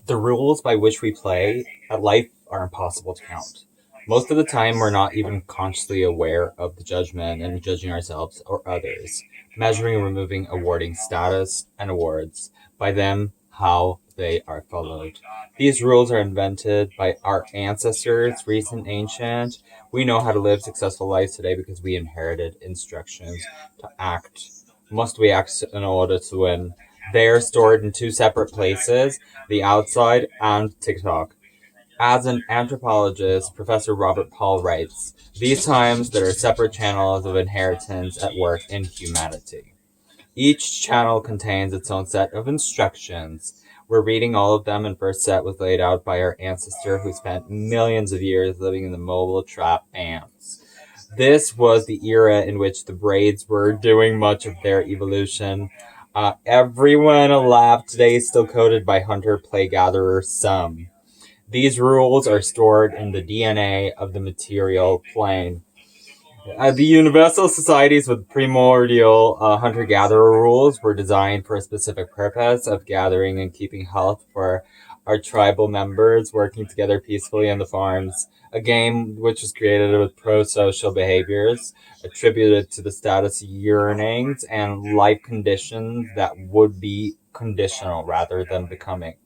The rules by which we play at life are impossible to count. Most of the time, we're not even consciously aware of the judgment and judging ourselves or others, measuring, removing, awarding status and awards by them, how they are followed. These rules are invented by our ancestors, recent, ancient. We know how to live successful lives today because we inherited instructions to act. Must we act in order to win? They are stored in two separate places, the outside and TikTok. As an anthropologist, Professor Robert Paul writes, these times there are separate channels of inheritance at work in humanity. Each channel contains its own set of instructions. We're reading all of them, and first set was laid out by our ancestor who spent millions of years living in the mobile trap ants. This was the era in which the braids were doing much of their evolution. Everyone alive today is still coded by hunter, play gatherer, some. These rules are stored in the DNA of the material plane. The universal societies with primordial hunter-gatherer rules were designed for a specific purpose of gathering and keeping health for our tribal members working together peacefully on the farms. A game which was created with pro-social behaviors attributed to the status yearnings and life conditions that would be conditional rather than becoming.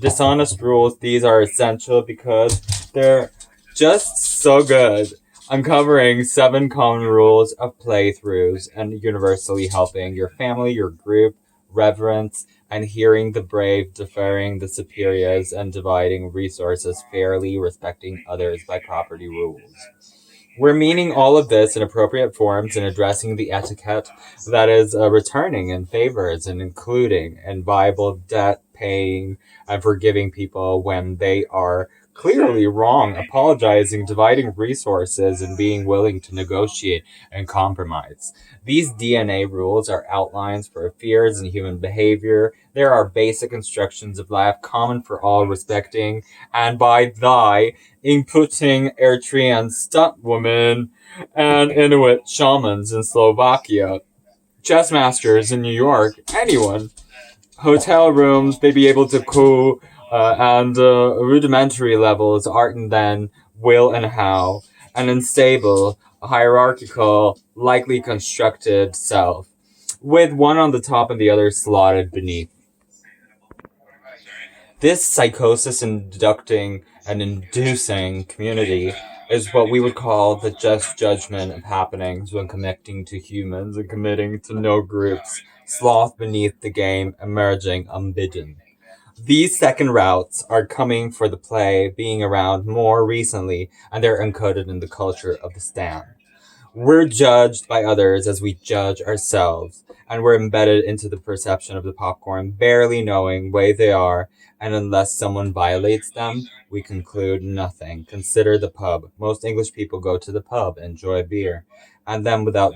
Dishonest rules, these are essential because they're just so good. Uncovering 7 common rules of playthroughs and universally helping your family, your group, reverence, and hearing the brave, deferring the superiors, and dividing resources fairly, respecting others by property rules. We're meaning all of this in appropriate forms and addressing the etiquette that is returning in favors and including and Bible debt paying and forgiving people when they are clearly wrong, apologizing, dividing resources, and being willing to negotiate and compromise. These DNA rules are outlines for fears and human behavior. There are basic instructions of life common for all respecting, and by thy inputting Eritrean stunt women and Inuit shamans in Slovakia, chess masters in New York, anyone. Hotel rooms may be able to cool and rudimentary levels, art and then, will and how, an unstable, hierarchical, likely constructed self, with one on the top and the other slotted beneath. This psychosis inducting and inducing community is what we would call the just judgment of happenings when connecting to humans and committing to no groups, sloth beneath the game, emerging unbidden. These second routes are coming for the play, being around more recently, and they're encoded in the culture of the stand. We're judged by others as we judge ourselves, and we're embedded into the perception of the popcorn, barely knowing way they are, and unless someone violates them, we conclude nothing. Consider the pub. Most English people go to the pub, enjoy a beer, and then without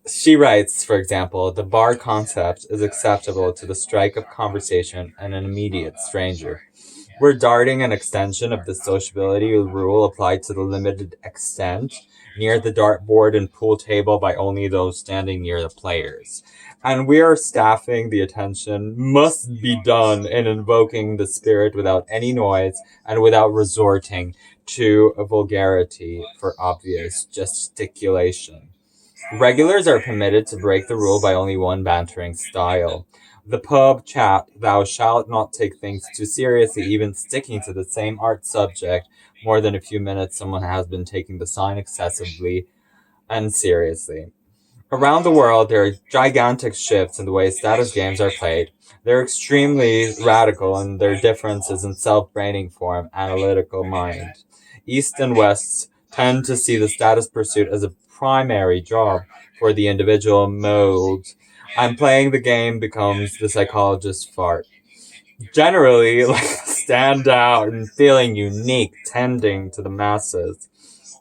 she writes, for example, the bar concept is acceptable to the strike of conversation and an immediate stranger. We're darting an extension of the sociability rule applied to the limited extent near the dartboard and pool table by only those standing near the players. And we are staffing the attention must be done in invoking the spirit without any noise and without resorting to a vulgarity for obvious gesticulation. Regulars are permitted to break the rule by only one bantering style. The pub chat, thou shalt not take things too seriously, even sticking to the same art subject more than a few minutes someone has been taking the sign excessively and seriously. Around the world, there are gigantic shifts in the way status games are played. They're extremely radical in their differences in self-braining form, analytical mind. East and West tend to see the status pursuit as a primary job for the individual mode, and playing the game becomes the psychologist's fart. Generally, like stand out and feeling unique, tending to the masses,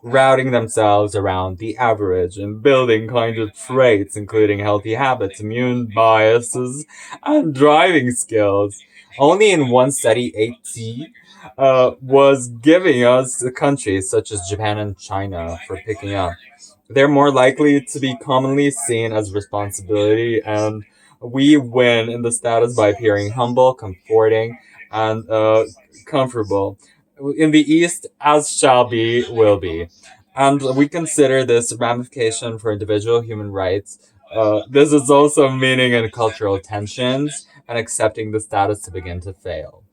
routing themselves around the average and building kind of traits, including healthy habits, immune biases, and driving skills. Only in one study, 80 was giving us countries such as Japan and China for picking up. They're more likely to be commonly seen as responsibility, and we win in the status by appearing humble, comforting, and comfortable. In the East, as shall be, will be. And we consider this ramification for individual human rights. This is also meaning in cultural tensions and accepting the status to begin to fail.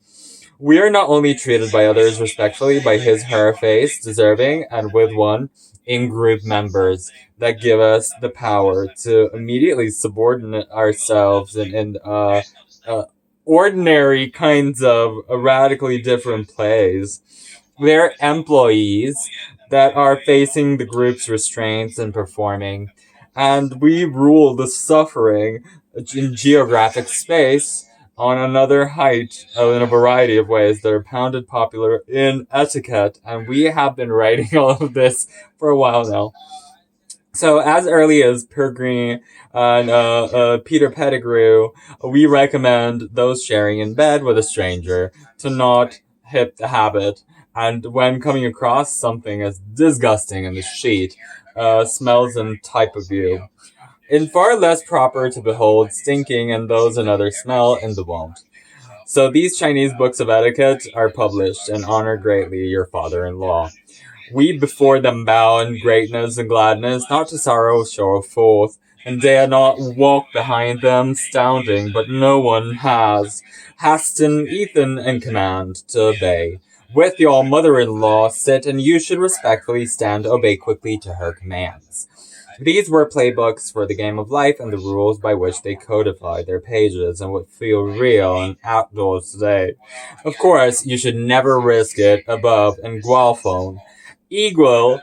We are not only treated by others respectfully by his her face, deserving, and with one in group members that give us the power to immediately subordinate ourselves in ordinary kinds of radically different plays. They're employees that are facing the group's restraints and performing, and we rule the suffering in geographic space on another height in a variety of ways that are pounded popular in etiquette, and we have been writing all of this for a while now. So as early as Peregrine and Peter Pettigrew, we recommend those sharing in bed with a stranger to not hit the habit. And when coming across something as disgusting in the sheet, smells and type of you, in far less proper to behold stinking and those another smell in the wont. So these Chinese books of etiquette are published and honor greatly your father-in-law. We before them bow in greatness and gladness, not to sorrow show forth, and dare not walk behind them, astounding, but no one has. Hasten Ethan in command to obey. With your mother-in-law sit, and you should respectfully stand, obey quickly to her commands. These were playbooks for the game of life and the rules by which they codified their pages and would feel real and outdoors today. Of course, you should never risk it above in Gualphone. Equal,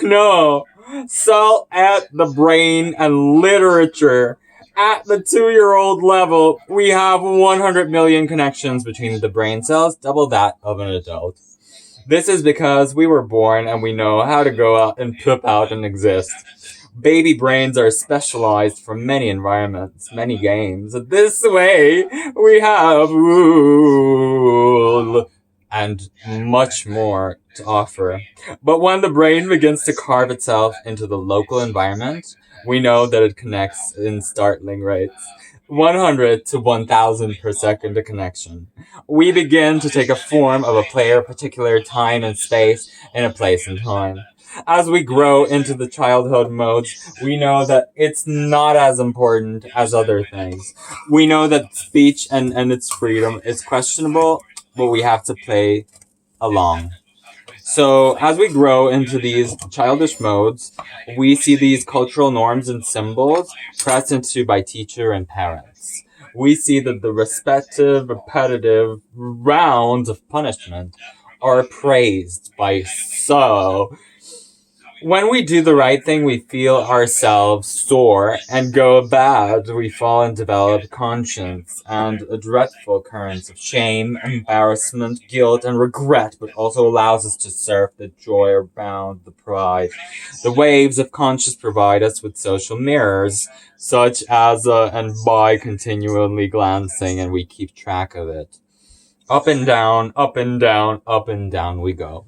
no, salt at the brain and literature. At the 2-year-old level, we have 100 million connections between the brain cells, double that of an adult. This is because we were born and we know how to go out and poop out and exist. Baby brains are specialized for many environments, many games. This way, we have rule and much more to offer. But when the brain begins to carve itself into the local environment, we know that it connects in startling rates. 100 to 1000 per second a connection. We begin to take a form of a player, particular time and space, in a place and time. As we grow into the childhood modes, we know that it's not as important as other things. We know that speech and its freedom is questionable, but we have to play along. So as we grow into these childish modes, we see these cultural norms and symbols pressed into by teacher and parents. We see that the respective, repetitive rounds of punishment are praised by so. When we do the right thing, we feel ourselves soar and go bad. We fall and develop conscience and a dreadful currents of shame, embarrassment, guilt, and regret, but also allows us to surf the joy around the pride. The waves of conscience provide us with social mirrors, such as and by continually glancing, and we keep track of it. Up and down, up and down, up and down we go.